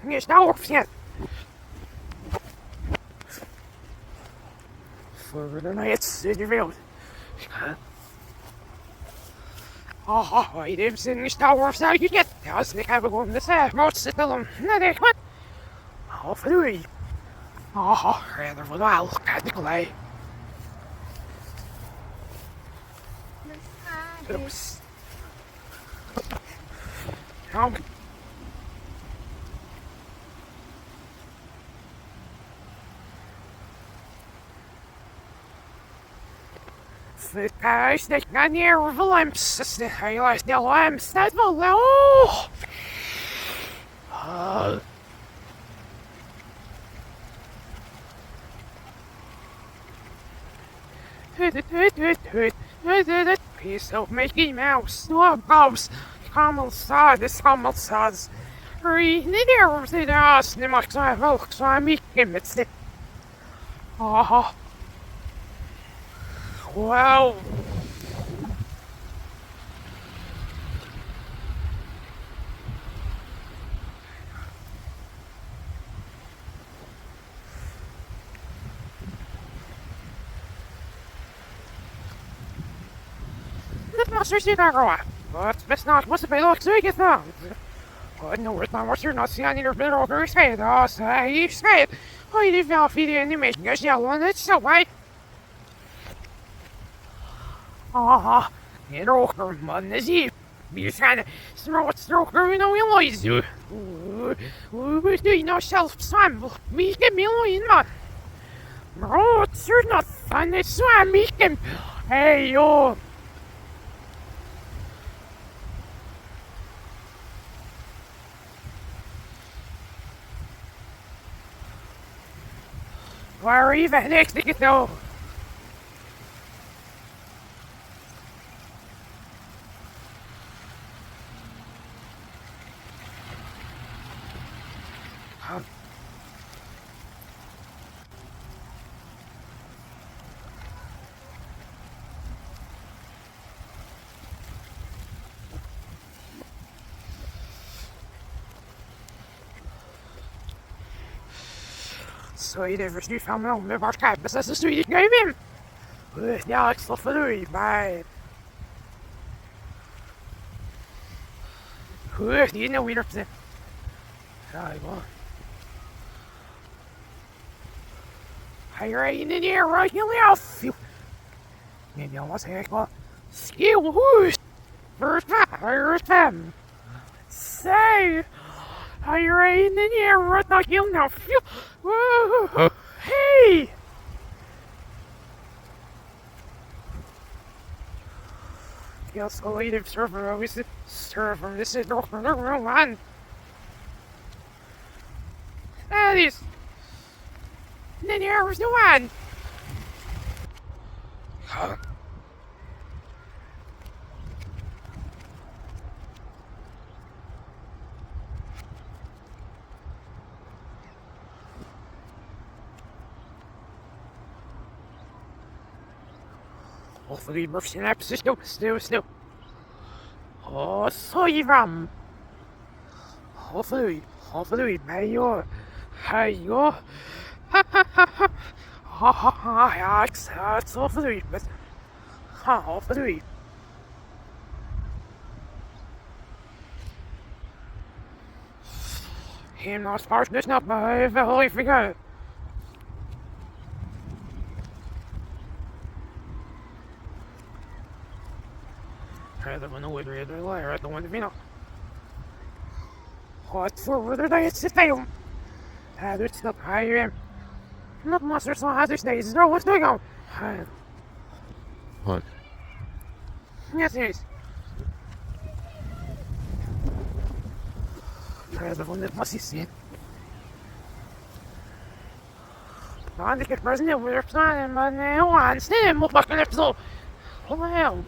Nie stało się. Further nights in your field. I didn't see any Star så you get. Jag ska have gå med så mot spelen. Nej, det vad? För du. Redan för väl. Nikolaj. Oops. Guys, they got near the lamps. I lost the lamps. That's the low. Piece of Mickey Mouse. No mouse. Camel saws. Read the arrows in the ass. The much I will, so I make him. It's it. Wow. The monsters did not grow up, but it's not what's the look so he gets now. God, no, it's not what you're not seeing your middle of your spade. You spade. You did not feed the animation. Yes, yeah, one that's so right. En rokerman is hier. We zijn stroker in een lois. We doe nou zelf samen. We can be in man. Bro, it's not fun. It's swam. We can. Hey, yo. Waar even niks te get though. Så I det först fram med vart käbbes så står det nu vem. Ja, jag står för dig, bye. Det är nog vidare på. Ja, det går. Higher in the air right here off. Men jag måste säga vad. Skill who's first time. Say higher in the air right now you now. Whoa. Hey. Yes, a native server always server. This is no one. That is. Then there was no one. Hopefully, we're synapses. No. Oh, so you ram. Hopefully, mayo. Hayo. Ha. Ja, it's hopefully, but. Hopefully. Him not sparse, this not my holy figure. The one who read the liar at the one to be no. What for whether they sit down? It's not higher. Not monster so hard these days. No, what's going on? What? Yes, it is. The one that must be seen. I think it's present with her son, but no one. Stand up, fucking episode. What the hell?